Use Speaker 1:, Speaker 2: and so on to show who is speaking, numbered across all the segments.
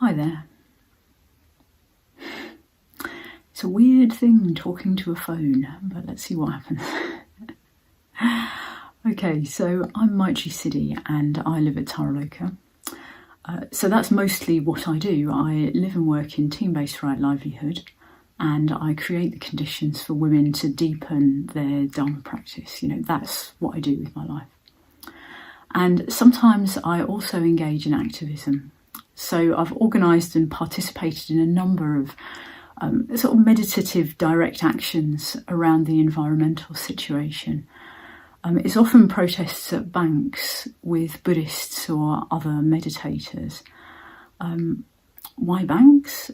Speaker 1: Hi there. It's a weird thing talking to a phone, but let's see what happens. Okay, so I'm Maichi Siddi and I live at Taraloka. So that's mostly what I do. I live and work in team-based right livelihood, and I create the conditions for women to deepen their Dharma practice. You know, that's what I do with my life. And sometimes I also engage in activism. So I've organised and participated in a number of sort of meditative direct actions around the environmental situation. It's often protests at banks with Buddhists or other meditators. Why banks?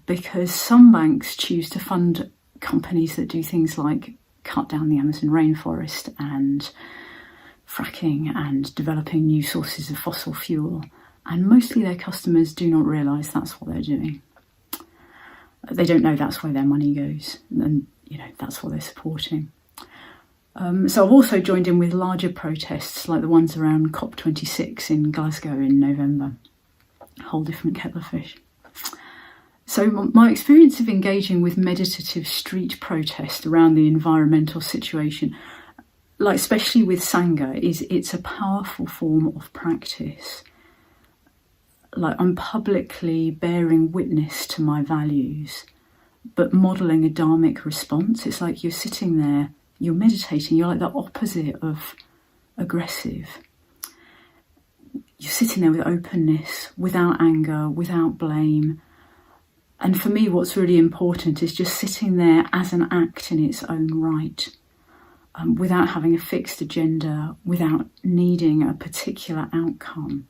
Speaker 1: Because some banks choose to fund companies that do things like cut down the Amazon rainforest and fracking and developing new sources of fossil fuel. And mostly their customers do not realise that's what they're doing. They don't know that's where their money goes, and that's what they're supporting. So I've also joined in with larger protests like the ones around COP26 in Glasgow in November. A whole different kettle of fish. So my experience of engaging with meditative street protest around the environmental situation, like especially with Sangha, is it's a powerful form of practice. Like I'm publicly bearing witness to my values, but modelling a dharmic response. It's like you're sitting there, you're meditating, you're like the opposite of aggressive. You're sitting there with openness, without anger, without blame. And for me, what's really important is just sitting there as an act in its own right, without having a fixed agenda, without needing a particular outcome.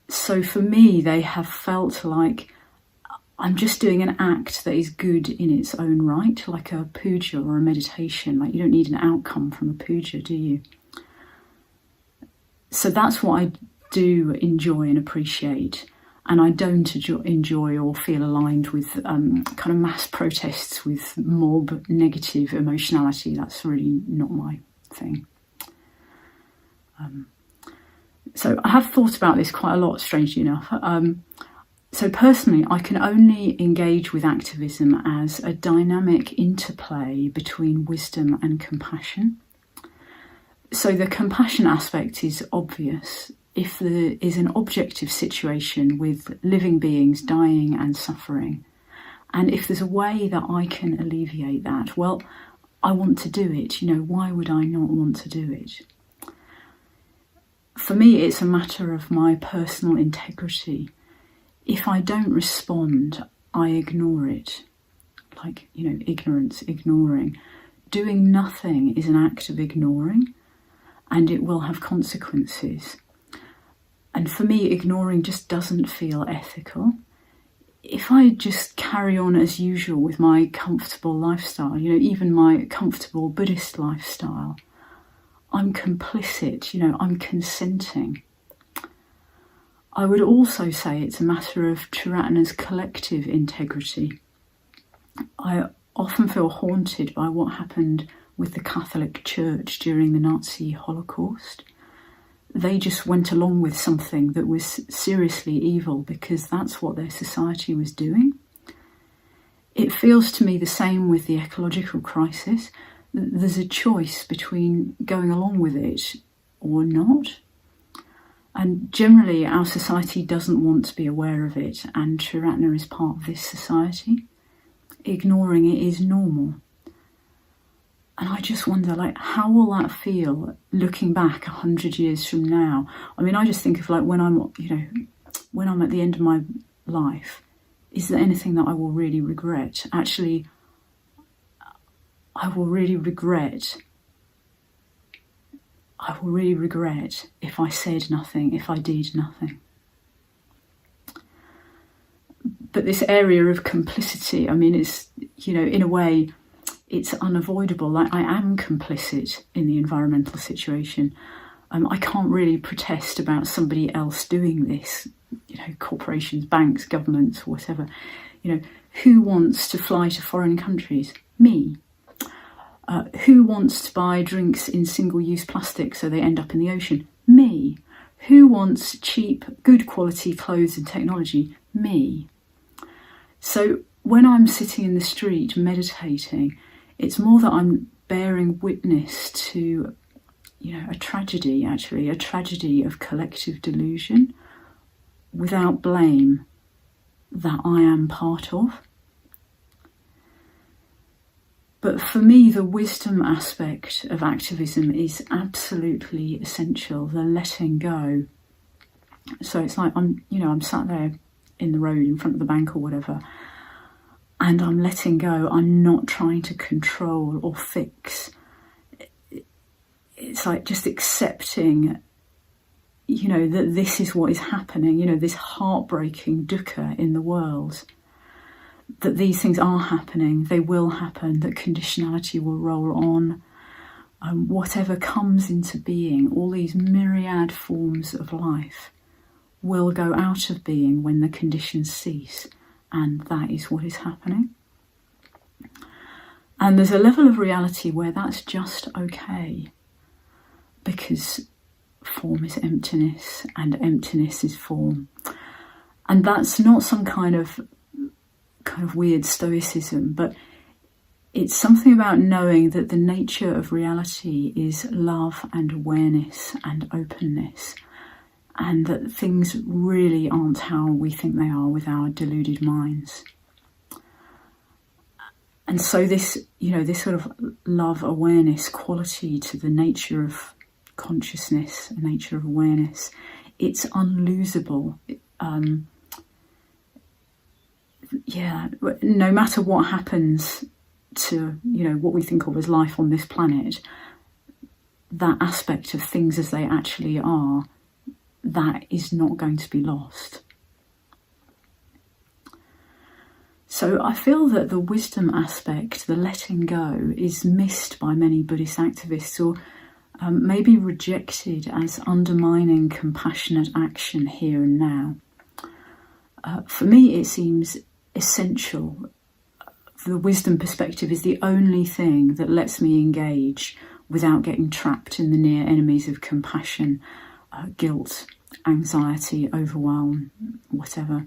Speaker 1: So for me, they have felt like I'm just doing an act that is good in its own right, like a puja or a meditation. Like you don't need an outcome from a puja, do you? So that's what I do enjoy and appreciate. And I don't enjoy or feel aligned with kind of mass protests with mob negative emotionality. That's really not my thing. So I have thought about this quite a lot, strangely enough. So personally, I can only engage with activism as a dynamic interplay between wisdom and compassion. So the compassion aspect is obvious. If there is an objective situation with living beings dying and suffering, and if there's a way that I can alleviate that, well, I want to do it. Why would I not want to do it? For me, it's a matter of my personal integrity. If I don't respond, I ignore it. Like, ignorance, ignoring. Doing nothing is an act of ignoring, and it will have consequences. And for me, ignoring just doesn't feel ethical. If I just carry on as usual with my comfortable lifestyle, even my comfortable Buddhist lifestyle, I'm complicit, I'm consenting. I would also say it's a matter of Triratna's collective integrity. I often feel haunted by what happened with the Catholic Church during the Nazi Holocaust. They just went along with something that was seriously evil because that's what their society was doing. It feels to me the same with the ecological crisis. There's a choice between going along with it or not. And generally, our society doesn't want to be aware of it, and Triratna is part of this society. Ignoring it is normal. And I just wonder, how will that feel looking back 100 years from now? I mean, I just think of when I'm at the end of my life, is there anything that I will really regret? Actually, I will really regret if I said nothing, if I did nothing. But this area of complicity, I mean, it's, in a way, it's unavoidable. I am complicit in the environmental situation. I can't really protest about somebody else doing this, corporations, banks, governments, whatever. Who wants to fly to foreign countries? Me. Who wants to buy drinks in single-use plastic so they end up in the ocean? Me. Who wants cheap, good quality clothes and technology? Me. So when I'm sitting in the street meditating, it's more that I'm bearing witness to, a tragedy, actually, a tragedy of collective delusion without blame that I am part of. But for me, the wisdom aspect of activism is absolutely essential, the letting go. So it's like I'm sat there in the road in front of the bank or whatever, and I'm letting go. I'm not trying to control or fix. It's like just accepting, that this is what is happening, this heartbreaking dukkha in the world. That these things are happening, they will happen, that conditionality will roll on. Whatever comes into being, all these myriad forms of life will go out of being when the conditions cease, and that is what is happening. And there's a level of reality where that's just okay, because form is emptiness and emptiness is form. And that's not some kind of weird stoicism, but it's something about knowing that the nature of reality is love and awareness and openness, and that things really aren't how we think they are with our deluded minds. And so this sort of love awareness quality to the nature of consciousness, the nature of awareness, it's unlosable. No matter what happens to, what we think of as life on this planet, that aspect of things as they actually are, that is not going to be lost. So I feel that the wisdom aspect, the letting go, is missed by many Buddhist activists, or maybe rejected as undermining compassionate action here and now. For me, it seems essential. The wisdom perspective is the only thing that lets me engage without getting trapped in the near enemies of compassion, guilt, anxiety, overwhelm, whatever.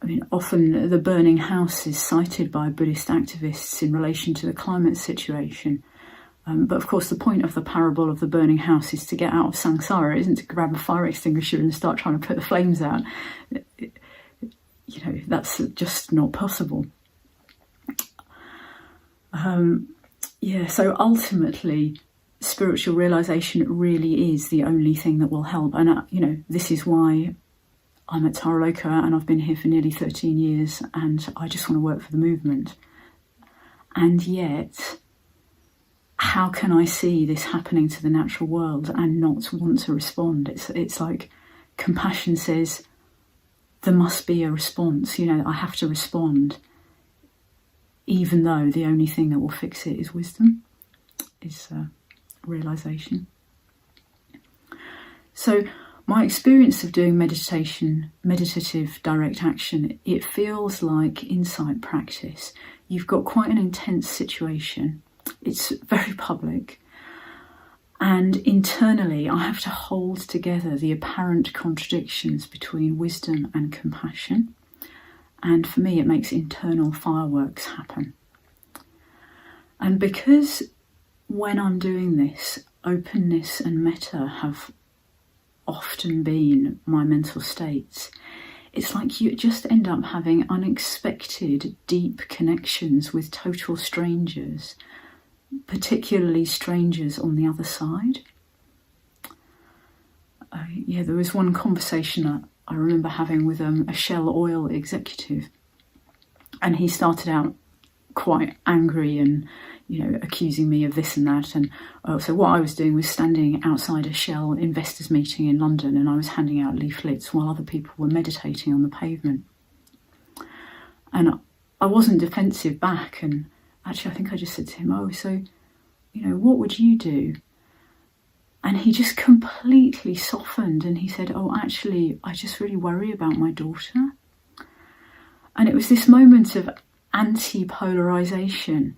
Speaker 1: I mean, often the burning house is cited by Buddhist activists in relation to the climate situation. But of course, the point of the parable of the burning house is to get out of samsara. It isn't to grab a fire extinguisher and start trying to put the flames out. That's just not possible. So ultimately, spiritual realization really is the only thing that will help. And, this is why I'm at Tara Loka, and I've been here for nearly 13 years, and I just want to work for the movement. And yet, how can I see this happening to the natural world and not want to respond? It's like compassion says, there must be a response. I have to respond, even though the only thing that will fix it is wisdom, is realization. So my experience of doing meditative direct action, it feels like insight practice. You've got quite an intense situation. It's very public. And internally, I have to hold together the apparent contradictions between wisdom and compassion. And for me, it makes internal fireworks happen. And because when I'm doing this, openness and metta have often been my mental states, it's like you just end up having unexpected, deep connections with total strangers, particularly strangers on the other side. There was one conversation I remember having with a Shell Oil executive, and he started out quite angry and accusing me of this and that. And so what I was doing was standing outside a Shell investors meeting in London, and I was handing out leaflets while other people were meditating on the pavement. And I wasn't defensive back, and actually I think I just said to him, what would you do? And he just completely softened, and he said, actually, I just really worry about my daughter. And it was this moment of anti-polarisation,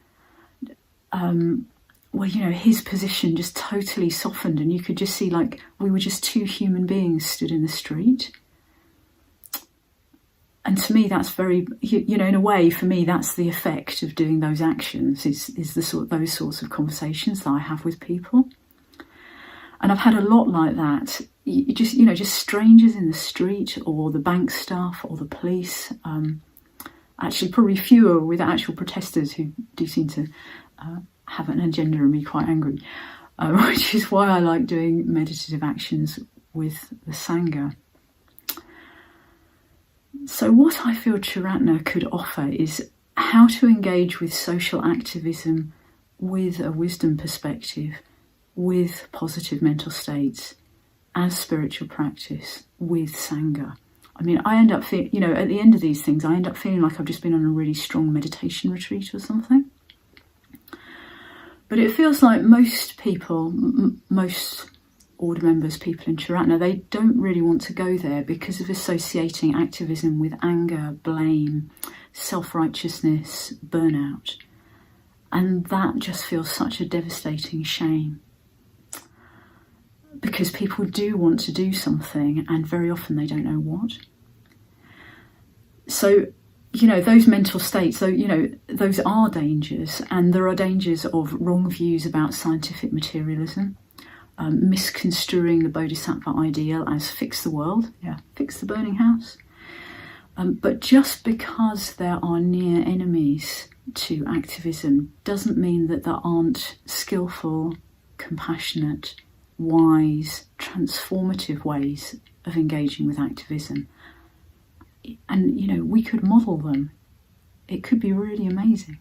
Speaker 1: well, his position just totally softened, and you could just see like we were just two human beings stood in the street. And to me, that's very, in a way, for me, that's the effect of doing those actions, is those sorts of conversations that I have with people. And I've had a lot like that. Just strangers in the street, or the bank staff, or the police. Actually, probably fewer with actual protesters who do seem to have an agenda and be quite angry, which is why I like doing meditative actions with the Sangha. So what I feel Triratna could offer is how to engage with social activism with a wisdom perspective, with positive mental states, as spiritual practice, with Sangha. I mean, I end up feeling, at the end of these things, I end up feeling like I've just been on a really strong meditation retreat or something. But it feels like most people, most Order members, people in Triratna, they don't really want to go there because of associating activism with anger, blame, self-righteousness, burnout. And that just feels such a devastating shame. Because people do want to do something, and very often they don't know what. So, those mental states, those are dangers, and there are dangers of wrong views about scientific materialism. Misconstruing the Bodhisattva ideal as fix the world, fix the burning house. But just because there are near enemies to activism doesn't mean that there aren't skillful, compassionate, wise, transformative ways of engaging with activism. And, we could model them. It could be really amazing.